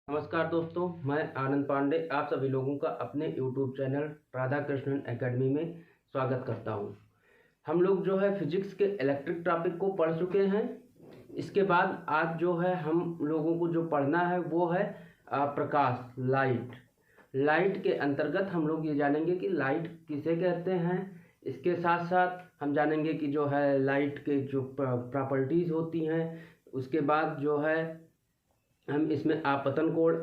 नमस्कार दोस्तों, मैं आनंद पांडे आप सभी लोगों का अपने YouTube channel Radha Krishnan academy में स्वागत करता हूं। हम लोग जो है फिजिक्स के इलेक्ट्रिक टॉपिक को पढ़ चुके हैं। इसके बाद आज जो है हम लोगों को जो पढ़ना है वो है प्रकाश, लाइट के अंतर्गत हम लोग ये जानेंगे कि लाइट किसे कहते हैं। इसके साथ साथ हम जानेंगे कि जो है लाइट के जो प्रॉपर्टीज़ होती हैं। उसके बाद जो है हम इसमें आपतन कोण,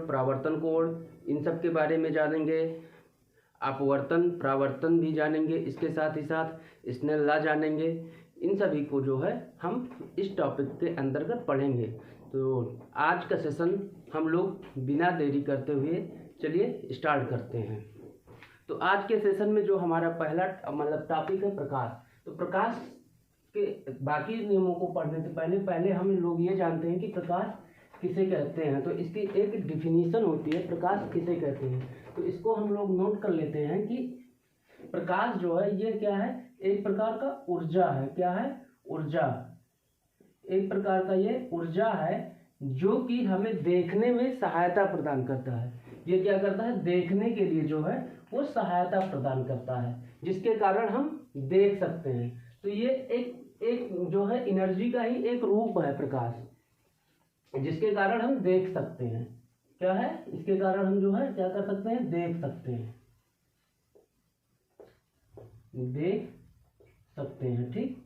परावर्तन कोण इन सब के बारे में जानेंगे। अपवर्तन, परावर्तन भी जानेंगे। इसके साथ ही साथ स्नेल लॉ जानेंगे। इन सभी को जो है हम इस टॉपिक के अंतर्गत पढ़ेंगे। तो आज का सेशन हम लोग बिना देरी करते हुए चलिए स्टार्ट करते हैं। तो आज के सेशन में जो हमारा पहला टॉपिक है प्रकाश। तो प्रकाश के बाकी नियमों को पढ़ने से पहले हम लोग ये जानते हैं कि प्रकाश किसे कहते हैं। तो इसकी एक डिफिनीशन होती है, प्रकाश किसे कहते हैं। तो इसको हम लोग नोट कर लेते हैं कि प्रकाश जो है ये क्या है, एक प्रकार का ऊर्जा है। क्या है? ऊर्जा। एक प्रकार का ये ऊर्जा है जो कि हमें देखने में सहायता प्रदान करता है। ये क्या करता है? देखने के लिए जो है वो सहायता प्रदान करता है, जिसके कारण हम देख सकते हैं। तो ये एक जो है एनर्जी का ही एक रूप है प्रकाश, जिसके कारण हम देख सकते हैं। क्या है? इसके कारण हम जो है क्या कर सकते हैं? देख सकते हैं, देख सकते हैं। ठीक,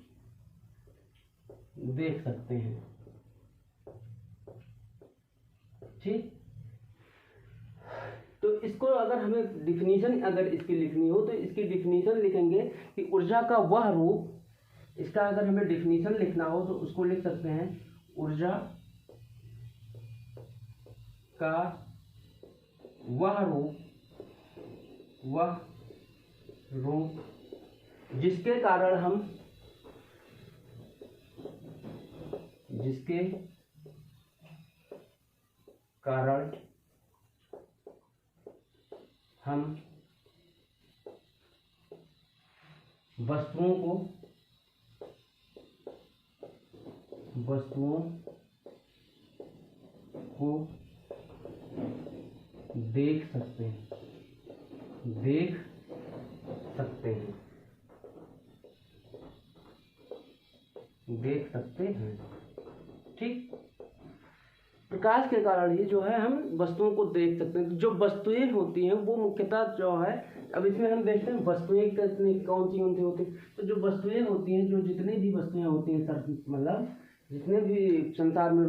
देख सकते हैं। ठीक, तो इसको अगर हमें डिफिनीशन अगर इसकी लिखनी हो तो इसकी डिफिनीशन लिखेंगे कि ऊर्जा का वह रूप। इसका अगर हमें डिफिनीशन लिखना हो तो उसको लिख सकते हैं ऊर्जा का वह रूप जिसके कारण हम वस्तुओं को देख सकते हैं। ठीक, प्रकाश के कारण ही जो है हम वस्तुओं को देख सकते हैं। जो वस्तुएं होती हैं वो मुख्यतः जो है, अब इसमें हम देखते हैं वस्तुएं कौन सी होती हैं। तो जो वस्तुएं होती हैं, जो जितनी भी वस्तुएं होती हैं मतलब जितने भी संसार में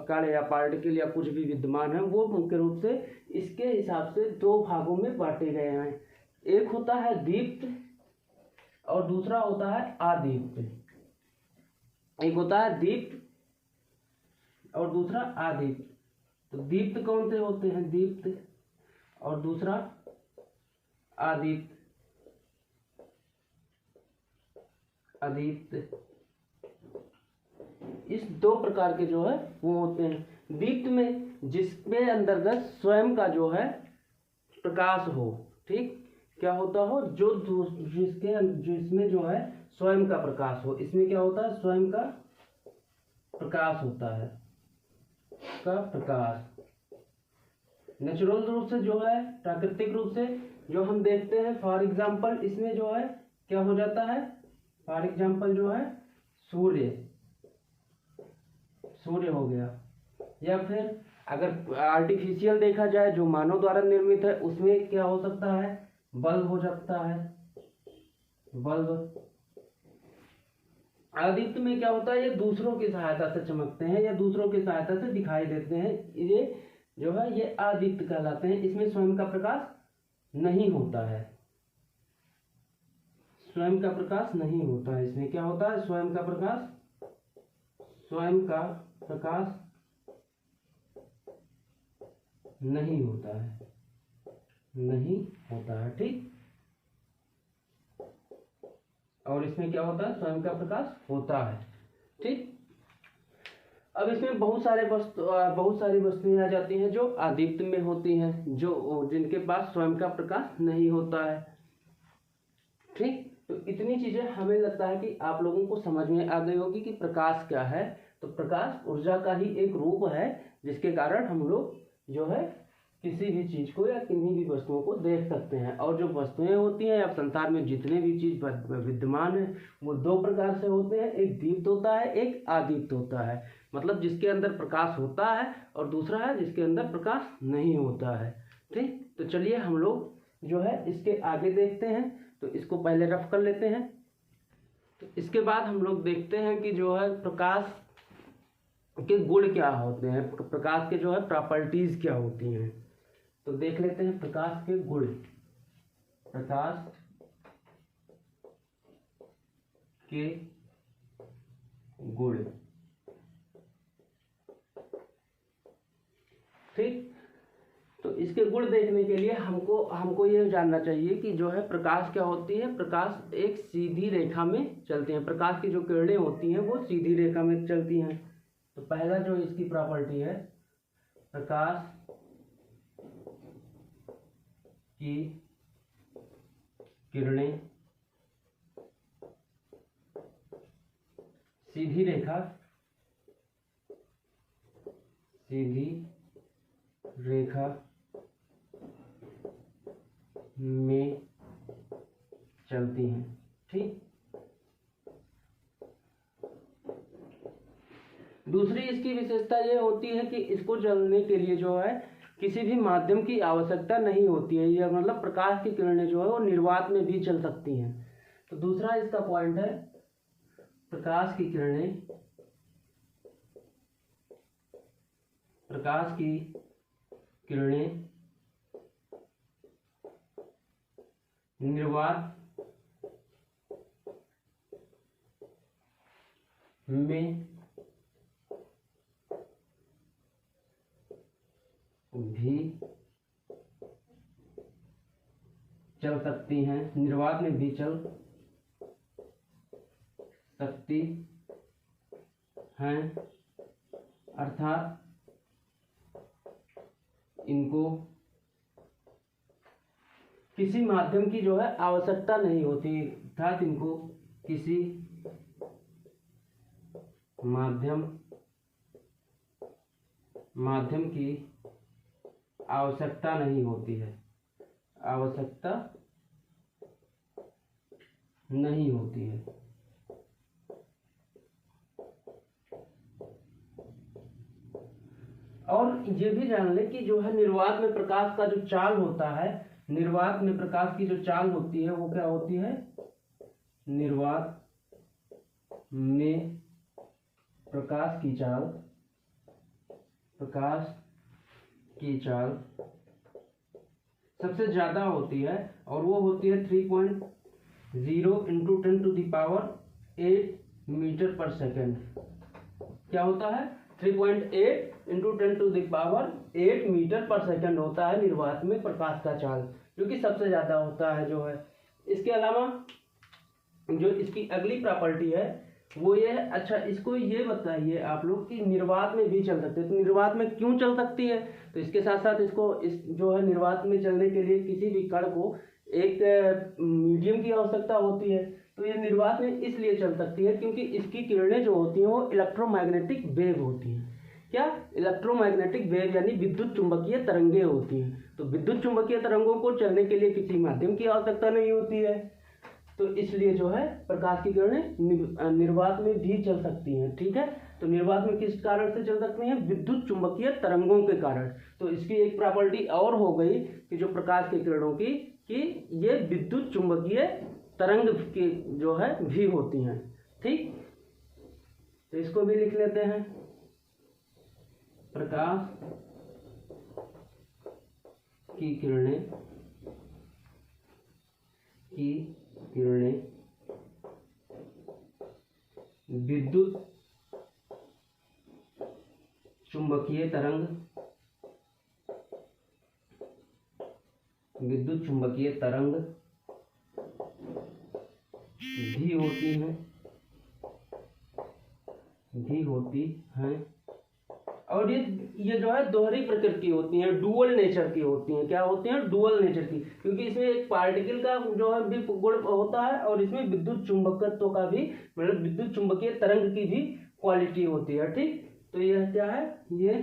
कण या पार्टिकल या कुछ भी विद्यमान है, वो मुख्य रूप से इसके हिसाब से दो भागों में बांटे गए हैं। एक होता है दीप्त और दूसरा होता है अदीप्त। एक होता है दीप्त और दूसरा अदीप्त। तो दीप्त कौन से होते हैं? दीप्त और दूसरा अदीप्त। इस दो प्रकार के जो है वो होते हैं। दीप्त में जिसमें अंतर्गत स्वयं का जो है प्रकाश हो। ठीक, क्या होता हो? जिसमें जो है स्वयं का प्रकाश हो। इसमें क्या होता है? स्वयं का प्रकाश होता है, का प्रकाश। नेचुरल रूप से जो है, प्राकृतिक रूप से जो हम देखते हैं, फॉर एग्जाम्पल इसमें जो है क्या हो जाता है? फॉर एग्जाम्पल जो है सूर्य हो गया। या फिर अगर आर्टिफिशियल देखा जाए, जो मानव द्वारा निर्मित है, उसमें क्या हो सकता है? बल्ब हो सकता है, बल्ब। आदित्य में क्या होता है? ये दूसरों की सहायता से चमकते हैं या दूसरों की सहायता से दिखाई देते हैं। ये जो है ये आदित्य कहलाते हैं। इसमें स्वयं का प्रकाश नहीं होता है। स्वयं का प्रकाश नहीं होता है। इसमें क्या होता है? स्वयं का प्रकाश नहीं होता है। ठीक, और इसमें क्या होता है? स्वयं का प्रकाश होता है। ठीक, अब इसमें बहुत सारी वस्तुएं आ जाती हैं जो अदीप्त में होती हैं, जिनके पास स्वयं का प्रकाश नहीं होता है। ठीक, तो इतनी चीजें हमें लगता है कि आप लोगों को समझ में आ गई होगी कि प्रकाश क्या है। तो प्रकाश ऊर्जा का ही एक रूप है जिसके कारण हम लोग जो है किसी भी चीज को या किन्हीं भी वस्तुओं को देख सकते हैं। और जो वस्तुएं होती हैं या संसार में जितने भी चीज विद्यमान है वो दो प्रकार से होते हैं, एक दीप्त होता है, एक अदीप्त होता है। मतलब जिसके अंदर प्रकाश होता है और दूसरा है जिसके अंदर प्रकाश नहीं होता है। ठीक, तो चलिए हम लोग जो है इसके आगे देखते हैं। तो इसको पहले रफ कर लेते हैं। तो इसके बाद हम लोग देखते हैं कि जो है प्रकाश के गुण क्या होते हैं, प्रकाश के जो है प्रॉपर्टीज क्या होती हैं। तो देख लेते हैं प्रकाश के गुण। प्रकाश के गुण, ठीक। तो इसके गुण देखने के लिए हमको ये जानना चाहिए कि जो है प्रकाश क्या होती है। प्रकाश एक सीधी रेखा में चलते हैं, प्रकाश की जो किरणें होती हैं वो सीधी रेखा में चलती हैं। तो पहला जो इसकी प्रॉपर्टी है, प्रकाश की किरणें सीधी रेखा में चलती हैं, ठीक। दूसरी इसकी विशेषता ये होती है कि इसको जलने के लिए जो है किसी भी माध्यम की आवश्यकता नहीं होती है। यह मतलब प्रकाश की किरणें जो है वो निर्वात में भी चल सकती हैं। तो दूसरा इसका पॉइंट है, प्रकाश की किरणें निर्वात में भी चल सकती हैं, निर्वात में भी चल सकती हैं, अर्थात इनको किसी माध्यम की जो है आवश्यकता नहीं होती, अर्थात इनको किसी माध्यम की आवश्यकता नहीं होती है, आवश्यकता नहीं होती है। और ये भी जान ले कि जो है निर्वात में प्रकाश का जो चाल होता है, निर्वात में प्रकाश की जो चाल होती है वो क्या होती है, निर्वात में प्रकाश की चाल सबसे ज्यादा होती है और वो होती है 3.0 × 10⁸ मीटर पर सेकेंड। क्या होता है, 3.8 × 10⁸ मीटर पर सेकेंड होता है निर्वात में प्रकाश का चाल, जो कि सबसे ज्यादा होता है जो है। इसके अलावा जो इसकी अगली प्रॉपर्टी है वो ये है, अच्छा इसको ये बताइए आप लोग कि निर्वात में भी चल सकते हैं। तो निर्वात में क्यों चल सकती है, तो इसके साथ साथ इस जो है निर्वात में चलने के लिए किसी भी कण को एक मीडियम की आवश्यकता होती है। तो ये निर्वात में इसलिए चल सकती है क्योंकि इसकी किरणें जो होती हैं वो इलेक्ट्रोमैग्नेटिक वेव होती हैं। क्या, इलेक्ट्रोमैग्नेटिक वेव यानी विद्युत चुंबकीय तरंगें होती हैं। तो विद्युत चुंबकीय तरंगों को चलने के लिए किसी माध्यम की आवश्यकता नहीं होती है, तो इसलिए जो है प्रकाश की किरणें निर्वात में भी चल सकती हैं, ठीक है। तो निर्वात में किस कारण से चल सकती हैं, विद्युत चुंबकीय तरंगों के कारण। तो इसकी एक प्रॉपर्टी और हो गई कि जो प्रकाश की किरणों की कि ये विद्युत चुंबकीय तरंग की जो है भी होती हैं, ठीक। तो इसको भी लिख लेते हैं, प्रकाश की किरणें विद्युत चुंबकीय तरंग भी होती हैं और ये जो है दोहरी प्रकृति होती हैं, डुअल नेचर की होती हैं। क्या होती हैं, डुअल नेचर की, क्योंकि इसमें एक पार्टिकल का जो है भी गुण होता है और इसमें विद्युत चुंबकत्व का भी मतलब विद्युत चुंबकीय तरंग की भी क्वालिटी होती है, ठीक। तो यह क्या है, ये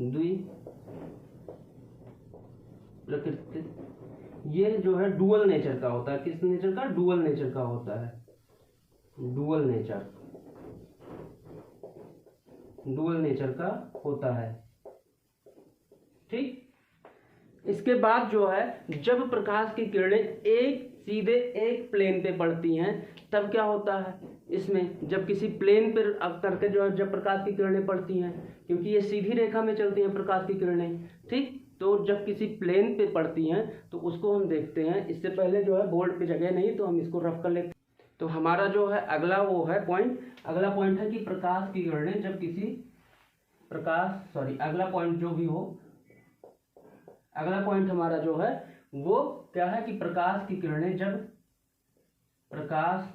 द्वि प्रकृति, ये जो है डुअल नेचर का होता है। किस नेचर का, डुअल नेचर का होता है, डुअल नेचर, डुअल नेचर का होता है, ठीक। इसके बाद जो है जब प्रकाश की किरणें एक सीधे एक प्लेन पे पड़ती हैं तब क्या होता है, इसमें जब किसी प्लेन पर करके जो है जब प्रकाश की किरणें पड़ती हैं, क्योंकि ये सीधी रेखा में चलती हैं प्रकाश की किरणें, ठीक। तो जब किसी प्लेन पे पड़ती हैं तो उसको हम देखते हैं। इससे पहले जो है बोर्ड पे जगह नहीं तो हम इसको रफ कर लेते। तो हमारा जो है अगला वो है पॉइंट, अगला पॉइंट है कि प्रकाश की किरणें जब किसी अगला पॉइंट जो भी हो, अगला पॉइंट हमारा जो है वो क्या है कि प्रकाश की किरणें जब प्रकाश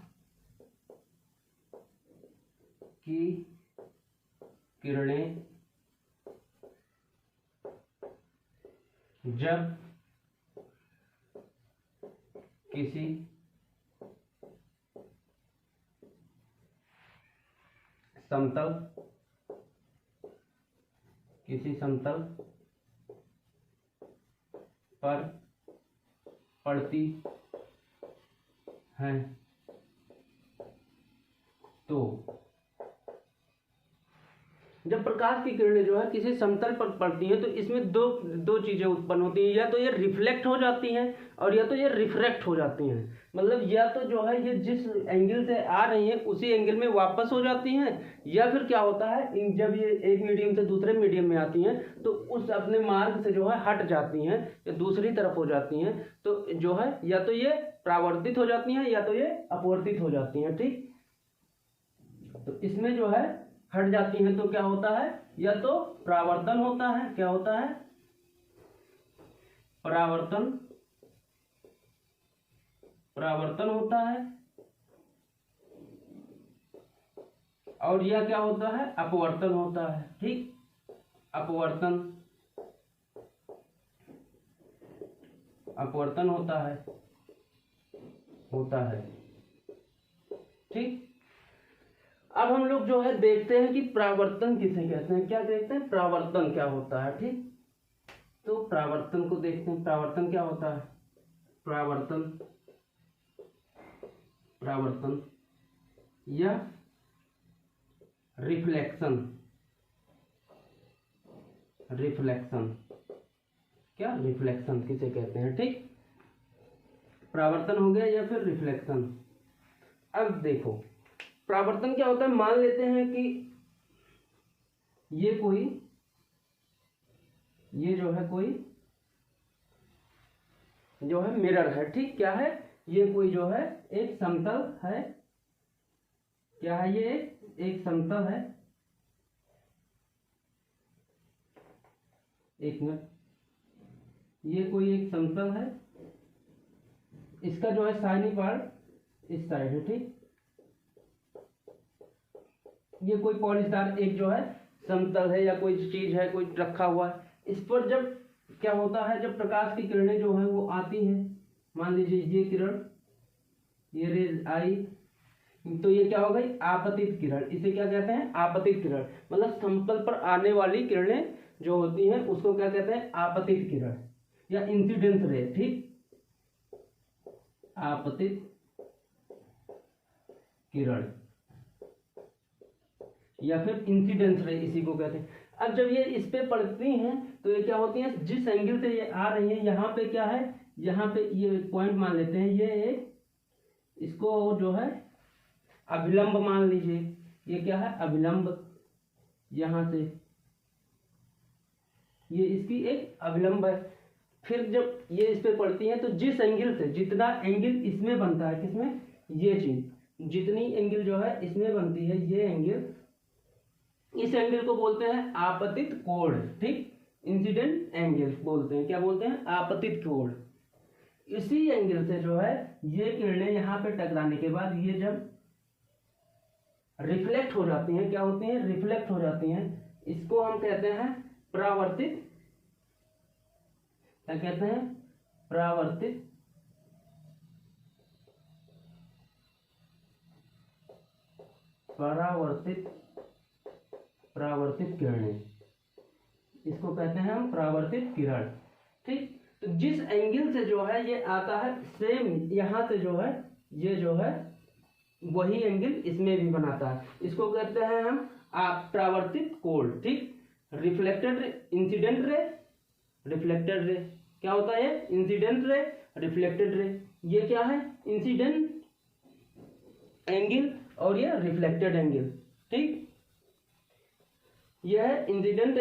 की किरणें जब किसी समतल पर पड़ती हैं तो जब प्रकाश की किरणें जो है किसी समतल पर पड़ती हैं तो इसमें दो चीजें उत्पन्न होती हैं, या तो ये रिफ्लेक्ट हो जाती हैं और या तो ये रिफ्रैक्ट हो जाती हैं। मतलब या तो जो है ये जिस एंगल से आ रही हैं उसी एंगल में वापस हो जाती हैं, या फिर क्या होता है जब ये एक मीडियम से दूसरे मीडियम में आती हैं तो उस अपने मार्ग से जो है हट जाती हैं या दूसरी तरफ हो जाती हैं। तो जो है या तो ये परावर्तित हो जाती हैं या तो ये अपवर्तित हो जाती हैं, ठीक। तो इसमें जो है हट जाती हैं तो क्या होता है, या तो परावर्तन होता है, क्या होता है, परावर्तन होता है, और यह क्या होता है, अपवर्तन होता है, ठीक। अपवर्तन होता है, ठीक। अब हम लोग जो है देखते हैं कि परावर्तन किसे कहते हैं, क्या देखते हैं, परावर्तन क्या होता है, ठीक। तो परावर्तन को देखते हैं, परावर्तन क्या होता है, परावर्तन या रिफ्लेक्शन, क्या रिफ्लेक्शन किसे कहते हैं, ठीक। परावर्तन हो गया या फिर रिफ्लेक्शन। अब देखो परावर्तन क्या होता है, मान लेते हैं कि ये जो है मिरर है, ठीक। क्या है, ये कोई जो है एक समतल है, क्या है, ये एक समतल है, एक मिनट, ये कोई एक समतल है, इसका जो है शाइनी पार्ट इस साइड है, ठीक। ये कोई पॉलिशदार एक जो है समतल है या कोई चीज है, कोई रखा हुआ है, इस पर जब क्या होता है, जब प्रकाश की किरणें जो है वो आती हैं, मान लीजिए ये किरण, ये रेज आई, तो ये क्या हो गई, आपतित किरण। इसे क्या कहते हैं, आपतित किरण। मतलब समतल पर आने वाली किरणें जो होती हैं उसको क्या कहते हैं, आपतित किरण या इंसिडेंस रे, ठीक। आपतित किरण या फिर इंसिडेंस रे, इसी को कहते हैं। अब जब ये इस पे पड़ती हैं तो ये क्या होती हैं, जिस एंगल से ये आ रही हैं, यहाँ पे क्या है, यहाँ पे ये पॉइंट मान लेते हैं, ये एक इसको जो है अभिलंब मान लीजिए, ये क्या है, अभिलंब, यहाँ से ये इसकी एक अभिलंब है। फिर जब ये इस पे पड़ती है तो जिस एंगल से, जितना एंगल इसमें बनता है, किसमें, ये चीज जितनी एंगल जो है इसमें बनती है, ये एंगल, इस एंगल को बोलते हैं आपतित कोण, ठीक। इंसिडेंट एंगल बोलते हैं, क्या बोलते हैं, आपतित कोण। इसी एंगल से जो है ये किरणें यहाँ पे टकराने के बाद ये जब रिफ्लेक्ट हो जाती हैं, क्या होती हैं, रिफ्लेक्ट हो जाती हैं, इसको हम कहते हैं परावर्तित, क्या कहते हैं, परावर्तित परावर्तित किरणें, इसको कहते हैं हम परावर्तित किरण। ठीक, तो जिस एंगल से जो है ये आता है, सेम यहाँ से जो है ये जो है वही एंगल इसमें भी बनाता है, इसको कहते हैं हम परावर्तित कोण। ठीक, reflected ray, incident ray, reflected ray, क्या होता है ये? Incident ray, reflected ray. ये क्या है? इंसिडेंट एंगल और ये रिफ्लेक्टेड एंगल। ठीक, यह है इंसिडेंट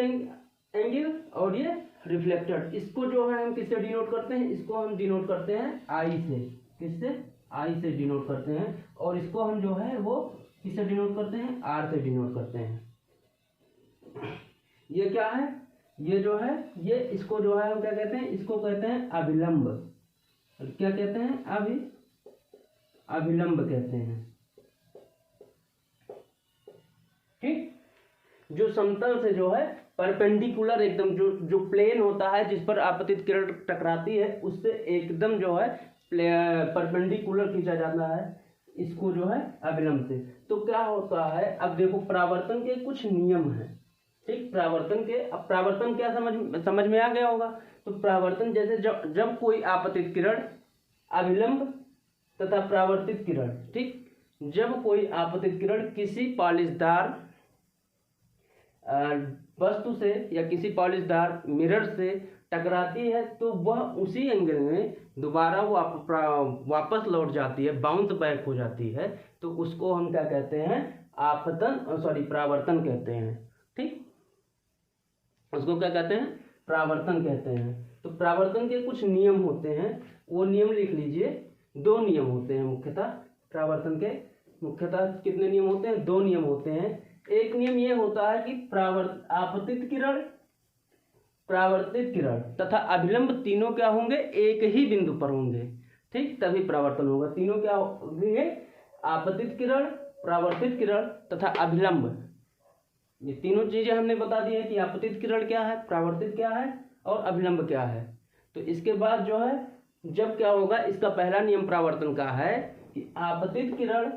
एंगल और ये रिफ्लेक्टेड। इसको जो है हम किससे डिनोट करते हैं? इसको हम डिनोट करते हैं आई से। किससे? आई से डिनोट करते हैं। और इसको हम जो है वो किससे डिनोट करते हैं? आर से डिनोट करते हैं। ये क्या है? ये जो है ये इसको जो है हम क्या कहते हैं? इसको कहते हैं अभिलंब। क्या कहते हैं? अभिलंब कहते हैं। ठीक, जो समतल से जो है परपेंडिकुलर एकदम जो प्लेन होता है जिस पर आपतित किरण टकराती है उससे एकदम जो है परपेंडिकुलर खींचा जाता है, इसको जो है अभिलंब से। तो क्या होता है? अब देखो परावर्तन के कुछ नियम हैं। ठीक, परावर्तन के, अब परावर्तन क्या समझ में आ गया होगा। तो परावर्तन जैसे जब कोई आपतित किरण, अभिलंब तथा परावर्तित किरण। ठीक, जब कोई आपतित किरण किसी पॉलिशदार वस्तु से या किसी पॉलिशदार मिरर से टकराती है तो वह उसी एंगल में दोबारा वो वापस लौट जाती है, बाउंस बैक हो जाती है, तो उसको हम क्या कहते हैं? परावर्तन कहते हैं। ठीक, उसको क्या कहते हैं? परावर्तन कहते हैं। तो परावर्तन के कुछ नियम होते हैं, वो नियम लिख लीजिए। 2 नियम होते हैं मुख्यतः परावर्तन के। मुख्यतः कितने नियम होते हैं? 2 नियम होते हैं। एक नियम ये होता है कि परावर्तित किरण तथा अभिलंब तीनों क्या होंगे? एक ही बिंदु पर होंगे। ठीक, तभी परावर्तन होगा। तीनों क्या होंगे? आपतित किरण, परावर्तित किरण तथा अभिलंब। ये तीनों चीजें हमने बता दी है कि आपतित किरण क्या है, परावर्तित क्या है और अभिलंब क्या है। तो इसके बाद जो है जब क्या होगा, इसका पहला नियम परावर्तन का है कि आपतित किरण,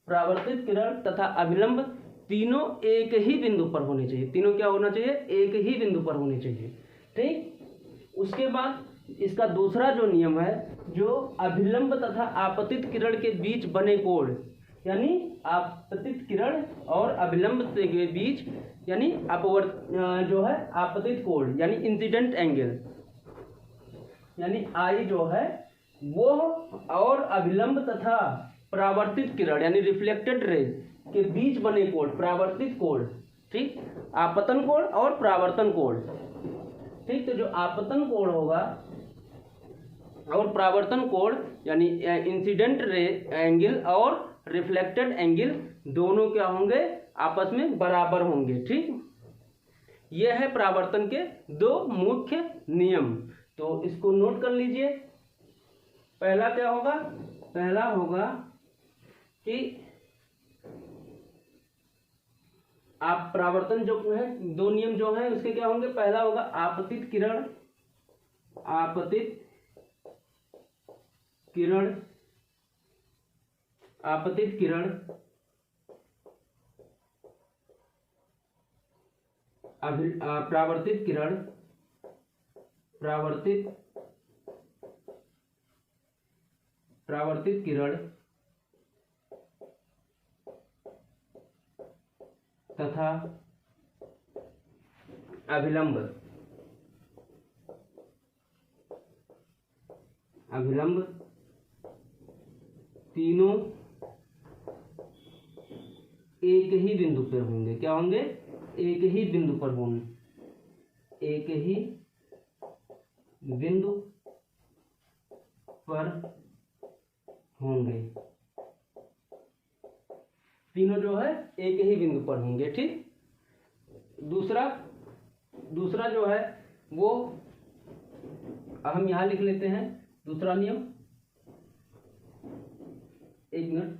परावर्तित किरण तथा अभिलंब तीनों एक ही बिंदु पर होने चाहिए। तीनों क्या होना चाहिए? एक ही बिंदु पर होने चाहिए। ठीक, उसके बाद इसका दूसरा जो नियम है, जो अभिलंब तथा आपतित किरण के बीच बने कोण, यानी आपतित किरण और अभिलंब के बीच यानी जो है आपतित कोण यानी इंसिडेंट एंगल, यानी आई जो है वो, और अभिलंब तथा परावर्तित किरण यानी रिफ्लेक्टेड रेज के बीच बने कोण, परावर्तित कोण। ठीक, आपतन कोण और परावर्तन कोण। ठीक, तो जो आपतन कोण होगा और परावर्तन कोण यानी इंसिडेंट रे एंगल और रिफ्लेक्टेड एंगल दोनों क्या होंगे? आपस में बराबर होंगे। ठीक, यह है परावर्तन के 2 मुख्य नियम। तो इसको नोट कर लीजिए। पहला क्या होगा? पहला होगा कि आप परावर्तन जो है 2 नियम जो है उसके क्या होंगे? पहला होगा आपतित किरण, आपतित किरण, आपतित किरण, परावर्तित किरण, परावर्तित किरण तथा अभिलंब, तीनों एक ही बिंदु पर होंगे। क्या होंगे? एक ही बिंदु पर होंगे, एक ही बिंदु पर होंगे। तीनों जो है एक ही बिंदु पर होंगे। ठीक, दूसरा जो है वो हम यहां लिख लेते हैं। दूसरा नियम, एक मिनट,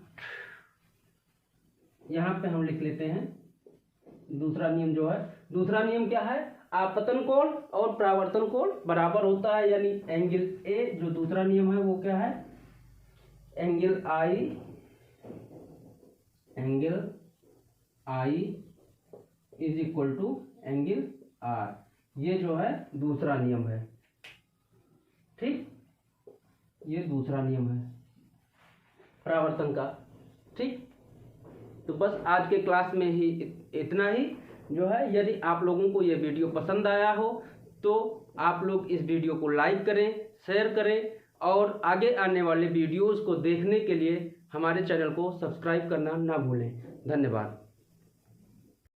यहां पे हम लिख लेते हैं। दूसरा नियम जो है, दूसरा नियम क्या है? आपतन कोण और परावर्तन कोण बराबर होता है, यानी एंगल ए। जो दूसरा नियम है वो क्या है? Angle I, angle I is equal to angle R। ये जो है दूसरा नियम है, ठीक, ये दूसरा नियम है परावर्तन का। ठीक, तो बस आज के क्लास में ही इतना ही जो है। यदि आप लोगों को ये वीडियो पसंद आया हो तो आप लोग इस वीडियो को लाइक करें, शेयर करें और आगे आने वाले वीडियोस को देखने के लिए हमारे चैनल को सब्सक्राइब करना ना भूलें। धन्यवाद।